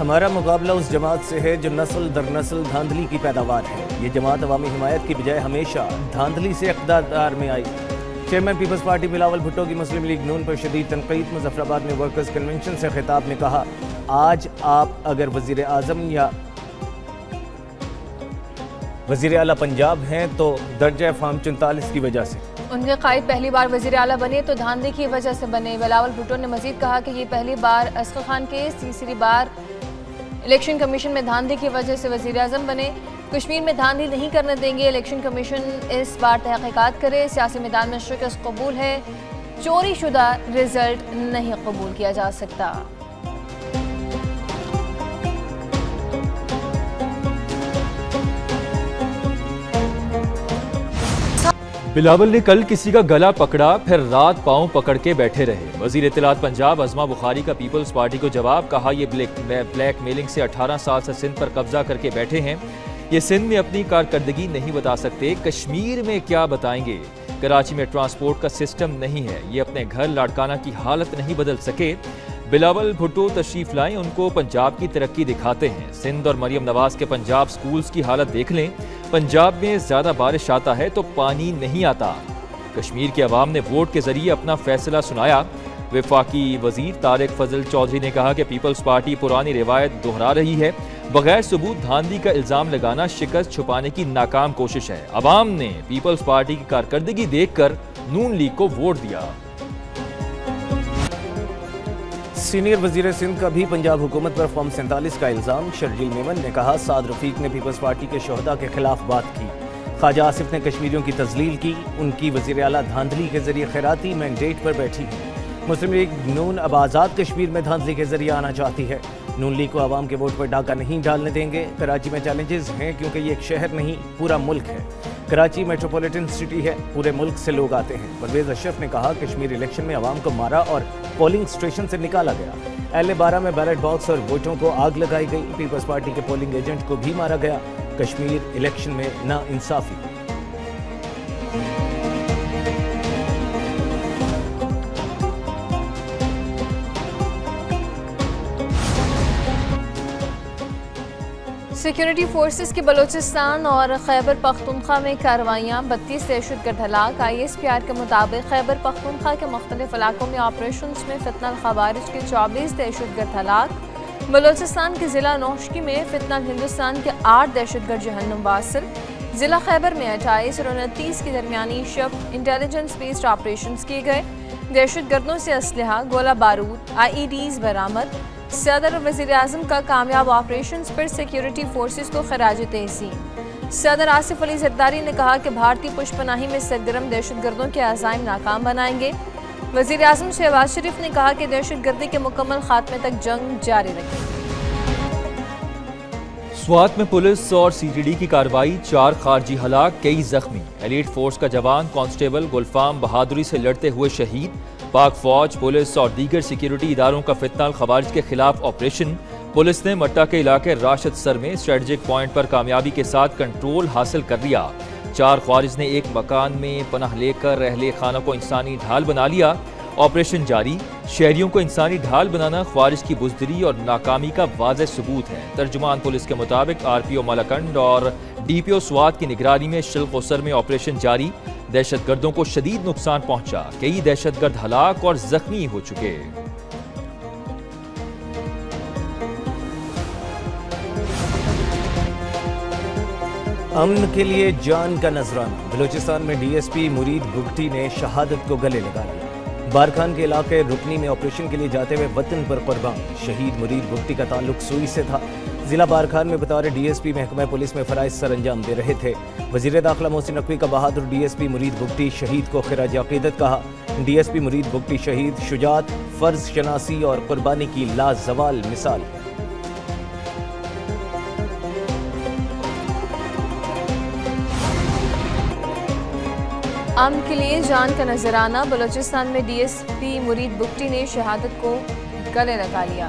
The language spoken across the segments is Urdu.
ہمارا مقابلہ اس جماعت سے ہے جو نسل در نسل دھاندلی کی پیداوار ہے۔ یہ جماعت عوامی حمایت کی بجائے ہمیشہ دھاندلی سے اقتدار میں آئی۔ چیئرمین پیپلز پارٹی بلاول بھٹو کی مسلم لیگ نون پر شدید تنقید۔ مظفر آباد میں ورکرز کنونشن سے خطاب میں کہا، آج آپ اگر وزیر اعظم یا وزیر اعلیٰ پنجاب ہیں تو درجہ فارم 44 کی وجہ سے۔ ان کے قائد پہلی بار وزیر اعلیٰ بنے تو دھاندلی کی وجہ سے بنے۔ بلاول بھٹو نے مزید کہا کہ یہ پہلی بار اصغر خان کیس، تیسری بار الیکشن کمیشن میں دھاندلی کی وجہ سے وزیر اعظم بنے۔ کشمیر میں دھاندلی نہیں کرنے دیں گے، الیکشن کمیشن اس بار تحقیقات کرے۔ سیاسی میدان میں شکست قبول ہے، چوری شدہ رزلٹ نہیں قبول کیا جا سکتا۔ بلاول نے کل کسی کا گلا پکڑا پھر رات پاؤں پکڑ کے بیٹھے رہے۔ وزیر اطلاعات پنجاب عظمہ بخاری کا پیپلز پارٹی کو جواب، کہا یہ بلیک میلنگ سے 18 سال سے سندھ پر قبضہ کر کے بیٹھے ہیں، یہ سندھ میں اپنی کارکردگی نہیں بتا سکتے، کشمیر میں کیا بتائیں گے؟ کراچی میں ٹرانسپورٹ کا سسٹم نہیں ہے، یہ اپنے گھر لاڑکانہ کی حالت نہیں بدل سکے۔ بلاول بھٹو تشریف لائیں، ان کو پنجاب کی ترقی دکھاتے ہیں۔ سندھ اور مریم نواز کے پنجاب سکولز کی حالت دیکھ لیں، پنجاب میں زیادہ بارش آتا ہے تو پانی نہیں آتا۔ کشمیر کے عوام نے ووٹ کے ذریعے اپنا فیصلہ سنایا۔ وفاقی وزیر طارق فضل چودھری نے کہا کہ پیپلز پارٹی پرانی روایت دہرا رہی ہے، بغیر ثبوت دھاندلی کا الزام لگانا شکست چھپانے کی ناکام کوشش ہے۔ عوام نے پیپلز پارٹی کی کارکردگی دیکھ کر نون لیگ کو ووٹ دیا۔ سینئر وزیر سندھ کا بھی پنجاب حکومت پر فارم 47 کا الزام۔ شرجیل میمن نے کہا، سعد رفیق نے پیپلز پارٹی کے شہداء کے خلاف بات کی۔ خواجہ آصف نے کشمیریوں کی تذلیل کی، ان کی وزیر اعلیٰ دھاندلی کے ذریعے خیراتی مینڈیٹ پر بیٹھی ہے۔ مسلم لیگ نون اب آزاد کشمیر میں دھاندلی کے ذریعے آنا چاہتی ہے۔ نون لیگ کو عوام کے ووٹ پر ڈاکہ نہیں ڈالنے دیں گے۔ کراچی میں چیلنجز ہیں کیونکہ یہ ایک شہر نہیں پورا ملک ہے۔ کراچی میٹروپولیٹن سٹی ہے، پورے ملک سے لوگ آتے ہیں۔ پرویز اشرف نے کہا، کشمیر الیکشن میں عوام کو مارا اور پولنگ اسٹیشن سے نکالا گیا۔ اہل 12 میں بیلٹ باکس اور ووٹوں کو آگ لگائی گئی۔ پیپلز پارٹی کے پولنگ ایجنٹ کو بھی مارا گیا۔ کشمیر الیکشن میں نا انصافی۔ سیکیورٹی فورسز کی بلوچستان اور خیبر پختونخوا میں کارروائیاں، 32 دہشت گرد ہلاک۔ ISPR کے مطابق خیبر پختونخوا کے مختلف علاقوں میں آپریشنز میں فتنہ الخوارج کے 24 دہشت گرد ہلاک۔ بلوچستان کے ضلع نوشکی میں فتنہ ہندوستان کے 8 دہشت گرد جہنم واصل۔ ضلع خیبر میں 28 اور 29 کی درمیانی شب انٹیلیجنس بیسڈ آپریشنز کیے گئے۔ دہشت گردوں سے اسلحہ، گولہ بارود، IEDs برآمد۔ صدر اور وزیر اعظم کا کامیاب آپریشنز پر سیکیورٹی فورسز کو خراج تحسین۔ صدر آصف علی زرداری نے کہا کہ بھارتی پشت پناہی میں سرگرم دہشت گردوں کے عزائم ناکام بنائیں گے۔ وزیر اعظم شہباز شریف نے کہا کہ دہشت گردی کے مکمل خاتمے تک جنگ جاری رکھیں گے۔ سوات میں پولیس اور CTD کی کارروائی، 4 خارجی ہلاک، کئی زخمی۔ ایلیٹ فورس کا جوان کانسٹیبل گلفام بہادری سے لڑتے ہوئے شہید۔ پاک فوج، پولیس اور دیگر سیکیورٹی اداروں کا فتنہ الخوارج کے خلاف آپریشن۔ پولیس نے مٹہ کے علاقے راشد سر میں اسٹریٹجک پوائنٹ پر کامیابی کے ساتھ کنٹرول حاصل کر لیا۔ 4 خوارج نے ایک مکان میں پناہ لے کر اہل خانہ کو انسانی ڈھال بنا لیا۔ آپریشن جاری، شہریوں کو انسانی ڈھال بنانا خوارج کی بزدلی اور ناکامی کا واضح ثبوت ہے۔ ترجمان پولیس کے مطابق RPO ملاکنڈ اور DPO سوات کی نگرانی میں شلق و سر میں آپریشن جاری۔ دہشت گردوں کو شدید نقصان پہنچا، کئی دہشت گرد ہلاک اور زخمی ہو چکے۔ امن کے لیے جان کا نذرانہ، بلوچستان میں DSP مرید بگٹی نے شہادت کو گلے لگا لیا۔ بارکھان کے علاقے رکنی میں آپریشن کے لیے جاتے ہوئے وطن پر قربان۔ شہید مرید بگٹی کا تعلق سوئی سے تھا۔ ضلع بارکھان میں بطور DSP محکمہ پولیس میں فرائض سر انجام دے رہے تھے۔ وزیر داخلہ محسن نقوی کا بہادر DSP مرید بگٹی شہید کو خراج عقیدت کہا۔ DSP مرید بگٹی شہید شجاعت، فرض شناسی اور قربانی کی لازوال مثال ہے۔ امن کے لیے جان کا نذرانہ، بلوچستان میں DSP مرید بگٹی نے شہادت کو گلے لگا لیا۔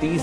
30